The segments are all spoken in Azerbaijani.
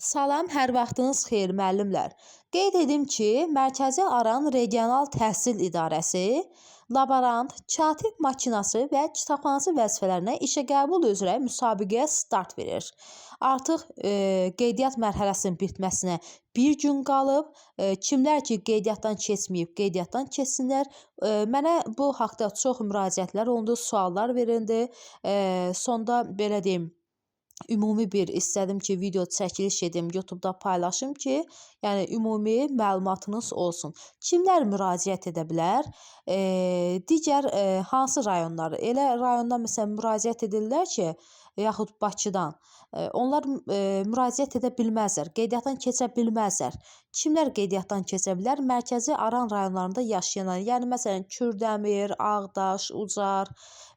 Salam, hər vaxtınız xeyir müəllimlər. Qeyd edim ki, Mərkəzi Aran Regional Təhsil İdarəsi laborant, katib maşinası və kitabxanası vəzifələrinə işə qəbul üzrə müsabiqəyə start verir. Artıq qeydiyyat mərhələsinin bitməsinə bir gün qalıb. Kimlər ki qeydiyyatdan keçməyib, qeydiyyatdan keçsinlər. Mənə bu haqda çox müraciətlər oldu, suallar verildi. Sonda belə deyim, ümumi bir istədim ki, video çəkiliş edim, YouTube-da paylaşım ki, yəni ümumi məlumatınız olsun. Kimlər müraciət edə bilər? Digər hansı rayonlar? Elə rayondan məsələn müraciət edirlər ki, yaxud Bakıdan. Onlar müraciət edə bilməzlər, qeydiyyatdan keçə bilməzlər. Kimlər qeydiyyatdan keçə bilər? Mərkəzi Aran rayonlarında yaşayanlar, yəni məsələn Kürdəmir, Ağdaş, Ucar,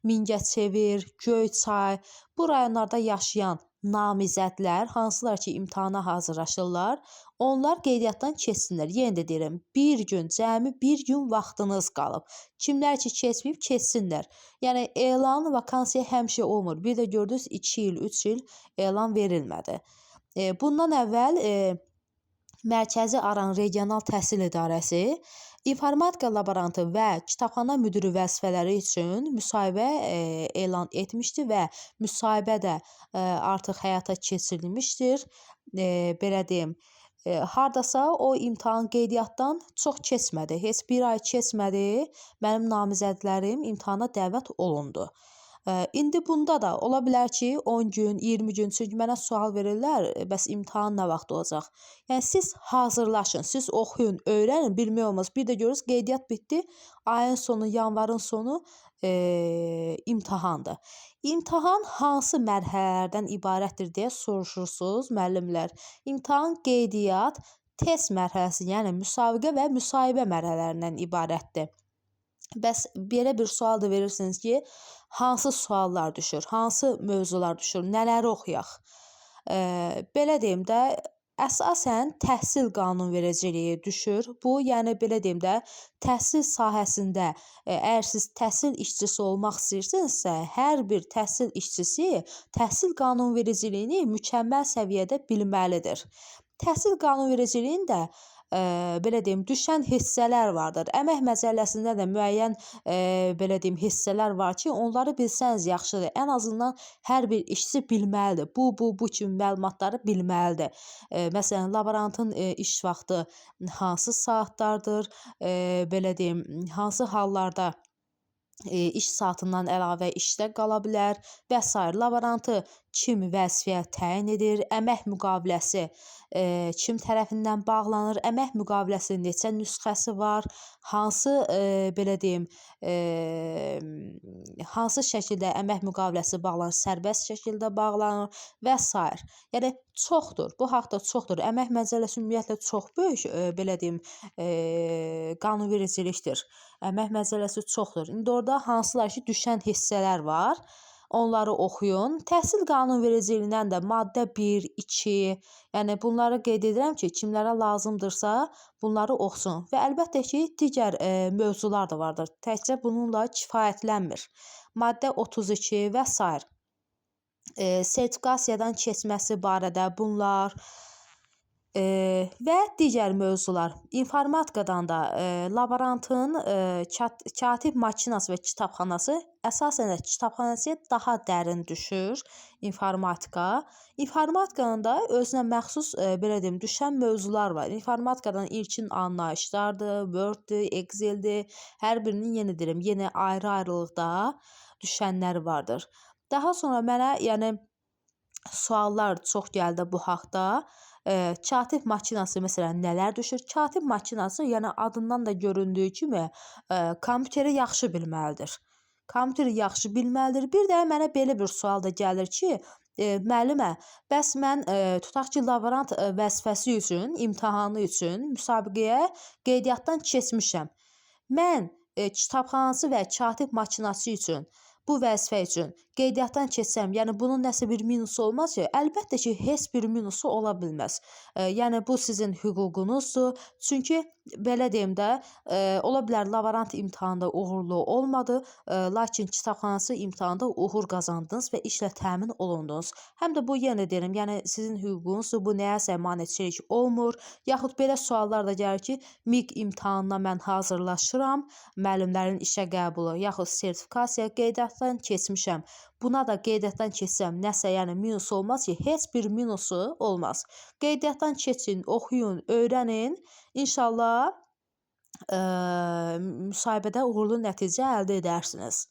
Mingəçevir, Göyçay, bu rayonlarda yaşayan namizədlər, hansılar ki imtahana hazırlaşırlar, onlar qeydiyyatdan keçsinlər. Yenə də deyirəm, bir gün, cəmi bir gün vaxtınız qalıb. Kimlər ki keçməyib, keçsinlər. Yəni elan vakansiya həmişə olmur. Bir də gördünüz 2 il, 3 il elan verilmədi. Bundan əvvəl Mərkəzi Aran Regional Təhsil İdarəsi informatika laborantı və kitabxana müdiri vəzifələri üçün müsahibə elan etmişdi və müsahibə də artıq həyata keçirilmişdir. Belə deyim, hardasa o imtahan qeydiyyatdan çox keçmədi. Heç bir ay keçmədi, mənim namizədlərim imtahana dəvət olundu. İndi bunda da ola bilər ki, 10 gün, 20 gün, çünki mənə sual verirlər, bəs imtahan nə vaxt olacaq? Yəni siz hazırlaşın, siz oxuyun, öyrənin, bilmək olmaz. Bir də görürüz, qeydiyyat bitdi, ayın sonu, yanvarın sonu imtahandır. İmtahan hansı mərhələlərdən ibarətdir deyə soruşursunuz müəllimlər. İmtahan qeydiyyat, test mərhələsi, yəni müsabiqə və müsahibə mərhələlərindən ibarətdir. Bəs belə bir sual da verirsiniz ki, hansı suallar düşür, hansı mövzular düşür, nələri oxuyaq? Belə deyim də, əsasən təhsil qanunvericiliyi düşür. Bu, yəni belə deyim də, təhsil sahəsində əgər siz təhsil işçisi olmaq istəyirsinizsə, hər bir təhsil işçisi təhsil qanunvericiliyini mükəmməl səviyyədə bilməlidir. Təhsil qanunvericiliyində belə deyim, düşən hissələr vardır. Əmək məcəlləsində də müəyyən belə deyim, hissələr var ki, onları bilsəniz yaxşıdır. Ən azından hər bir işçi bilməlidir. Bu kimi məlumatları bilməlidir. Məsələn, laborantın iş vaxtı hansı saatlardır, belə deyim, hansı hallarda iş saatından əlavə işdə qala bilər və s. Laborantı kim vəzifəyə təyin edir, əmək müqaviləsi kim tərəfindən bağlanır, əmək müqaviləsinin neçə nüsxəsi var, hansı belə deyim, hansı şəkildə əmək müqaviləsi bağlanır, sərbəst şəkildə bağlanır və s. Yəni çoxdur, bu haqda çoxdur. Əmək məcəlləsi ümumiyyətlə çox böyük, belə deyim, qanunvericilikdir. Əmək məcəlləsi çoxdur. İndi orada hansılar ki düşən hissələr var, onları oxuyun. Təhsil qanunvericiliyindən də maddə 1, 2, yəni bunları qeyd edirəm ki, kimlərə lazımdırsa bunları oxusun. Və əlbəttə ki, digər mövzular da vardır. Təkcə bununla kifayətlənmir. Maddə 32 və s. Sertifikasiyadan keçməsi barədə bunlar və digər mövzular. İnformatikadan da laborantın katib maşinası və kitabxanası, əsasən də kitabxanası daha dərin düşür informatika. İnformatikanın da özünə məxsus belə deyim, düşən mövzular var. İnformatikadan ilkin anlayışlardır, Word-dür, Excel-dir. Hər birinin yenə deyirəm, yenə ayrı-ayrılıqda düşənlər vardır. Daha sonra mənə yəni suallar çox gəldi bu haqda. Katib maşinası məsələn nələr düşür? Katib maşinası, yəni adından da göründüyü kimi, kompüteri yaxşı bilməlidir. Kompüteri yaxşı bilməlidir. Bir də mənə belə bir sual da gəlir ki, müəllimə, bəs mən tutaq ki, laborant vəzifəsi üçün, imtahanı üçün müsabiqəyə qeydiyyatdan keçmişəm. Mən kitabxanası və katib maşinası üçün bu vəzifə üçün qeydiyyatdan keçsəm, yəni bunun nəsə bir minusu olmaz ki? Əlbəttə ki, heç bir minusu ola bilməz. Yəni bu sizin hüququnuzdur. Çünki belə deyim də, ola bilər laborant imtahanda uğurlu olmadı, lakin kitabxanası imtahanda uğur qazandınız və işlə təmin olundunuz. Həm də bu yenə deyirəm, yəni sizin hüququnuzdur, bu nəyəsə maneçilik olmur. Yaxud belə suallar da gəlir ki, MİQ imtahanına mən hazırlaşıram, müəllimlərin işə qəbulu, yaxud sertifikasiya qeydiyyatdan keçmişəm. Buna da qeydiyyatdan keçsəm nəsə, yəni minus olmaz ki, heç bir minusu olmaz. Qeydiyyatdan keçin, oxuyun, öyrənin. İnşallah müsahibədə uğurlu nəticə əldə edərsiniz.